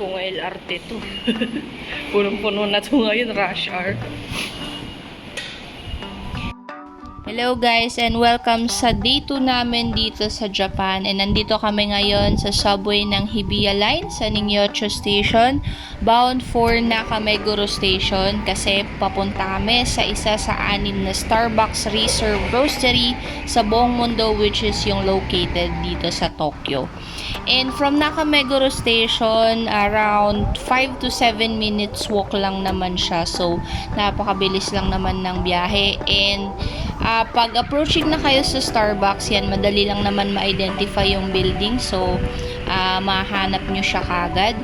Kung LRT to. Punong-puno na to ngayon, rush hour. Hello guys and welcome sa day 2 namin dito sa Japan. And nandito kami ngayon sa subway ng Hibiya Line sa Ningyocho Station. Bound for Nakameguro Station kasi papunta kami sa isa sa 6 na Starbucks Reserve Roastery sa buong mundo, which is yung located dito sa Tokyo. And from Nakameguro Station, around 5 to 7 minutes walk lang naman siya. So, napakabilis lang naman ng biyahe. And pag approaching na kayo sa Starbucks, yan, madali lang naman ma-identify yung building. So, mahanap nyo siya kagad.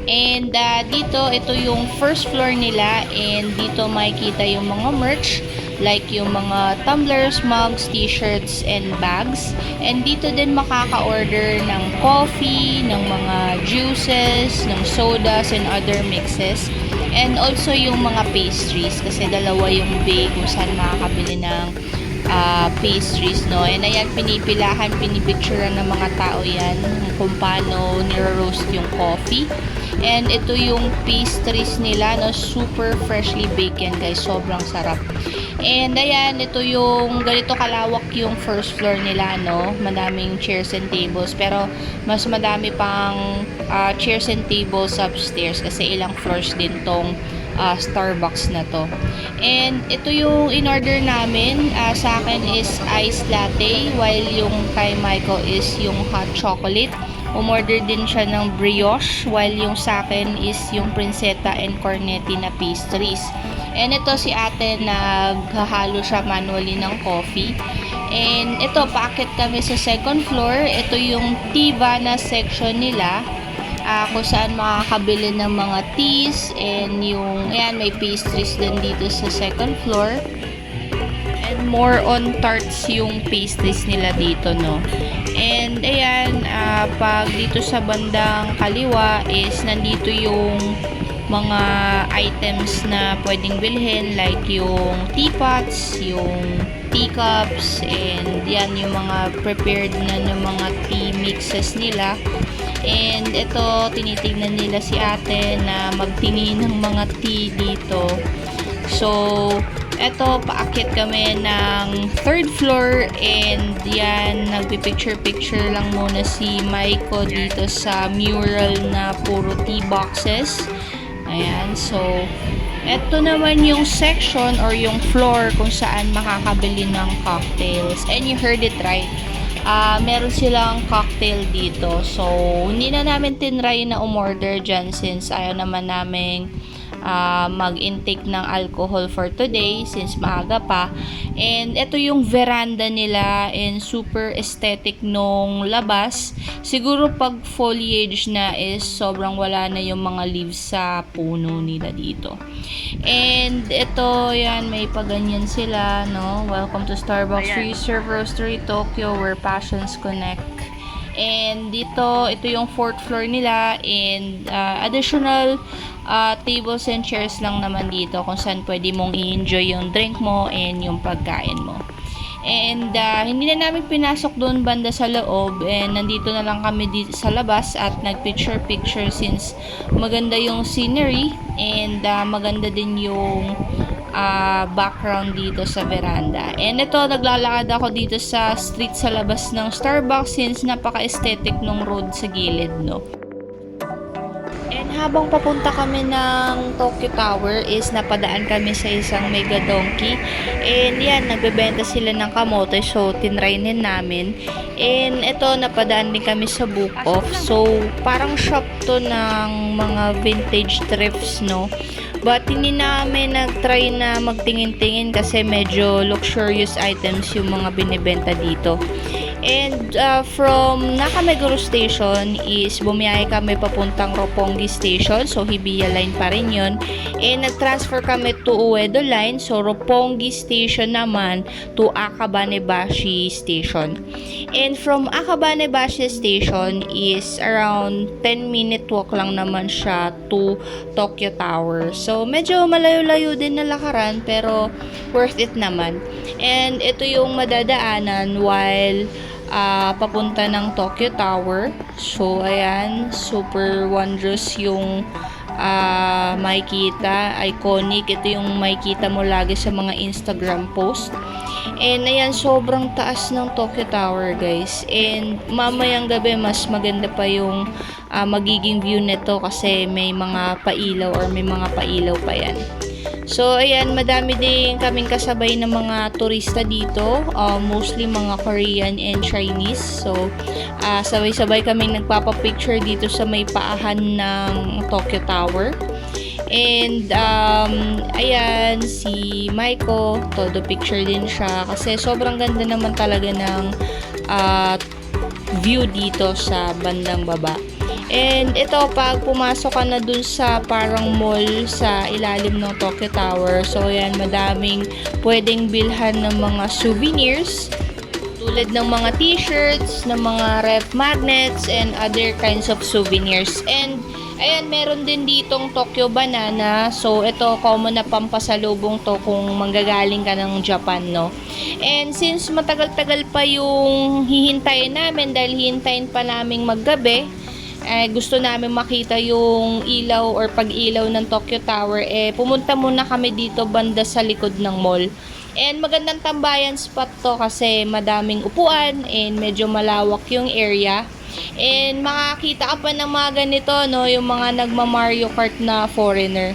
And dito, ito yung first floor nila. And dito makikita yung mga merch. Like yung mga tumblers, mugs, t-shirts, and bags. And dito din makaka-order ng coffee, ng mga juices, ng sodas, and other mixes. And also yung mga pastries. Kasi dalawa yung bay kung saan makakabili ng pastries, no? And ayan, pinipilahan, pinipicturean ng mga tao yan kung paano niro-roast yung coffee. And ito yung pastries nila, no? Super freshly baked yan, guys. Sobrang sarap. And ayan, ito yung ganito kalawak yung first floor nila, no? Madaming chairs and tables. Pero mas madami pang chairs and tables upstairs kasi ilang floors din tong Starbucks na to. And ito yung in-order namin. Sa akin is iced latte, while yung kay Michael is yung hot chocolate. Umorder din siya ng brioche, while yung sa akin is yung prinseta and cornetti na pastries. And ito si ate, naghahalo siya manually ng coffee. And ito, paakit kami sa second floor. Ito yung Tivana section nila. Kung saan makakabili ng mga teas. And yung, ayan, may pastries din dito sa second floor. And more on tarts yung pastries nila dito, no. And ayan, pag dito sa bandang kaliwa is nandito yung mga items na pwedeng bilhin, like yung teapots, yung teacups, and yan yung mga prepared na ng mga tea mixes nila. And ito, tinitignan nila si ate na magtingin ng mga tea dito. So, eto, paakit kami ng third floor, and yan, nagpipicture-picture lang muna si Maiko dito sa mural na puro tea boxes. Ayan, so, eto naman yung section or yung floor kung saan makakabili ng cocktails. And you heard it right. Meron silang cocktail dito. So, hindi na namin tinry na umorder dyan since ayaw naman namin mag-intake ng alcohol for today since maaga pa. And ito yung veranda nila, and super aesthetic nung labas. Siguro pag foliage na is sobrang wala na yung mga leaves sa puno nila dito. And ito, yan, may paganyan sila, no? Welcome to Starbucks Reserve Roastery Tokyo, where passions connect. And dito, ito yung fourth floor nila, and additional tables and chairs lang naman dito kung saan pwede mong i-enjoy yung drink mo and yung pagkain mo. And hindi na namin pinasok doon banda sa loob, and nandito na lang kami dito sa labas at nag-picture since maganda yung scenery, and maganda din yung background dito sa veranda. And ito, naglalakad ako dito sa street sa labas ng Starbucks since napaka-aesthetic nung road sa gilid, no? And habang papunta kami ng Tokyo Tower is napadaan kami sa isang Mega Donkey. And yan, nagbebenta sila ng kamote, so tinrainin namin. And ito, napadaan din kami sa Book Off. So, parang shop to ng mga vintage thrifts, no? But hindi namin nag-try na magtingin-tingin kasi medyo luxurious items yung mga binibenta dito. And from Nakameguro Station is bumiyahe kami papuntang Roppongi Station. So, Hibiya Line pa rin yun. And nag-transfer kami to Uedo Line. So, Roppongi Station naman to Akabanebashi Station. And from Akabanebashi Station is around 10-minute walk lang naman siya to Tokyo Tower. So, medyo malayo-layo din na lakaran pero worth it naman. And ito yung madadaanan while papunta ng Tokyo Tower. So, ayan, super wondrous yung makikita, iconic. Ito yung makikita mo lagi sa mga Instagram post. And ayan, sobrang taas ng Tokyo Tower, guys. And mamayang gabi, mas maganda pa yung magiging view nito kasi may mga pailaw or may mga pailaw pa yan. So, ayan, madami din kaming kasabay ng mga turista dito. Mostly mga Korean and Chinese. So, sabay-sabay kaming nagpapapicture dito sa may paahan ng Tokyo Tower. And, ayan, si Maiko, todo picture din siya. Kasi sobrang ganda naman talaga ng view dito sa bandang baba. And ito, pag pumasok ka na dun sa parang mall sa ilalim ng Tokyo Tower, so ayan, madaming pwedeng bilhan ng mga souvenirs tulad ng mga t-shirts, ng mga ref magnets, and other kinds of souvenirs. And ayan, meron din ditong Tokyo Banana. So, ito, common na pampasalubong to kung manggagaling ka ng Japan, no? And since matagal-tagal pa yung hihintayin namin, dahil hihintayin pa naming maggabi, gusto namin makita yung ilaw or pag-ilaw ng Tokyo Tower, pumunta muna kami dito banda sa likod ng mall. And magandang tambayan spot to kasi madaming upuan and medyo malawak yung area. And makakita ka pa ng mga ganito, no, yung mga nagma-Mario Kart na foreigner.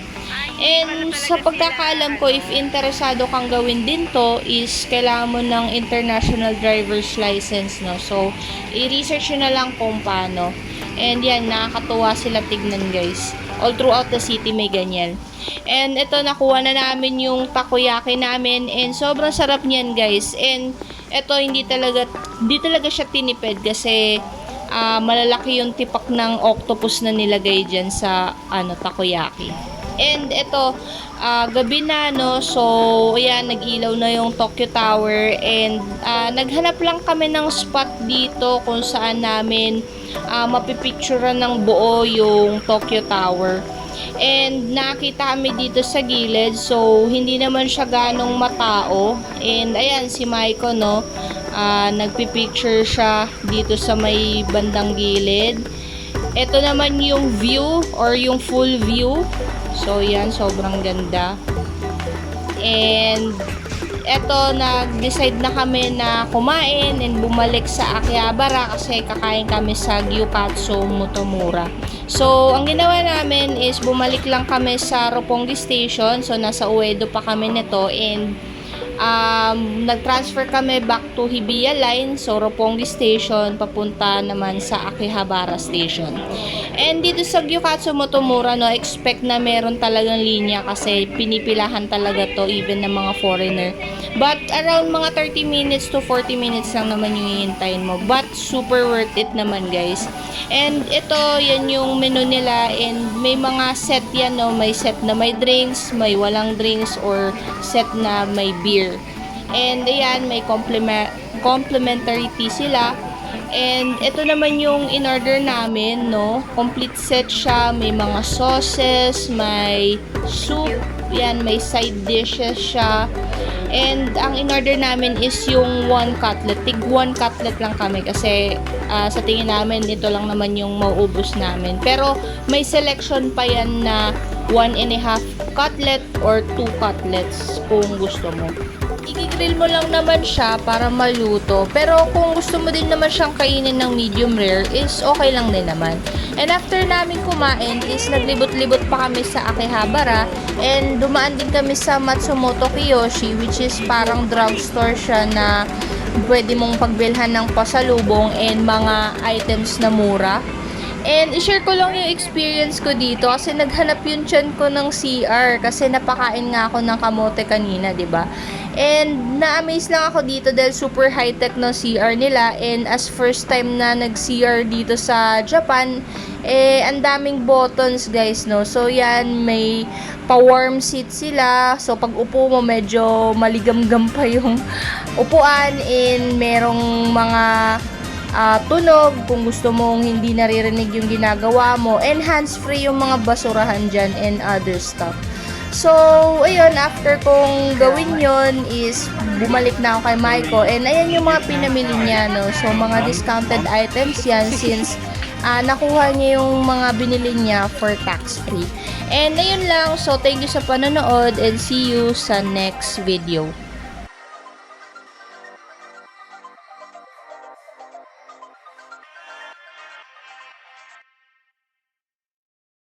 And sa pagkakaalam ko, if interesado kang gawin din to, is kailangan mo ng international driver's license, no. So, i-research nyo na lang kung paano. And yan, nakakatuwa sila tignan, guys. All throughout the city may ganyan. And ito, nakuha na namin yung takoyaki namin. And sobrang sarap niyan, guys. And ito, hindi talaga siya tinipid kasi malalaki yung tipak ng octopus na nilagay dyan sa takoyaki. And ito, gabi na, no, so ayan, nag-ilaw na yung Tokyo Tower. And naghanap lang kami ng spot dito kung saan namin mapipicturean ng buo yung Tokyo Tower. And nakita kami dito sa gilid, so hindi naman siya ganong matao. And ayan, si Maiko, no, nagpipicture siya dito sa may bandang gilid. Ito naman yung view or yung full view. So yan, sobrang ganda. And eto, nag-decide na kami na kumain and bumalik sa Akihabara kasi kakain kami sa Gyukatsu Motomura. So, ang ginawa namin is bumalik lang kami sa Roppongi Station. So, nasa Uedo pa kami nito and nag-transfer kami back to Hibiya Line. So, Roppongi Station, papunta naman sa Akihabara Station. And dito sa Gyukatsu Motomura, no, expect na meron talagang linya kasi pinipilahan talaga to even ng mga foreigner. But around mga 30 minutes to 40 minutes lang naman yung hihintayin mo. But super worth it naman, guys. And ito, yan yung menu nila. And may mga set yan, no. May set na may drinks, may walang drinks, or set na may beer. And ayan, may complimentary tea sila. And ito naman yung in-order namin, no. Complete set siya. May mga sauces, may soup, yan, may side dishes siya. And ang in-order namin is yung 1 cutlet. Tig 1 cutlet lang kami kasi sa tingin namin ito lang naman yung mauubos namin. Pero may selection pa yan na 1.5 cutlet or 2 cutlets kung gusto mo. I-grill mo lang naman siya para maluto. Pero kung gusto mo din naman siyang kainin ng medium rare is okay lang din naman. And after namin kumain is naglibot-libot pa kami sa Akihabara and dumaan din kami sa Matsumoto Kiyoshi, which is parang drugstore siya na pwede mong pagbilhan ng pasalubong and mga items na mura. And i-share ko lang yung experience ko dito kasi naghanap yung tiyan ko ng CR kasi napakain nga ako ng kamote kanina, 'di ba? And na-amaze lang ako dito dahil super high-tech ng CR nila. And as first time na nag-CR dito sa Japan, ang daming buttons, guys, no? So, yan, may pa-warm seat sila. So, pag upo mo, medyo maligamgam pa yung upuan. And merong mga tunog kung gusto mong hindi naririnig yung ginagawa mo. And hands-free yung mga basurahan dyan and other stuff. So, ayun, after kong gawin yon is bumalik na ako kay Maiko. And ayan yung mga pinamili niya, no? So, mga discounted items yan since nakuha niya yung mga binili niya for tax-free. And ayun lang. So, thank you sa panonood and see you sa next video.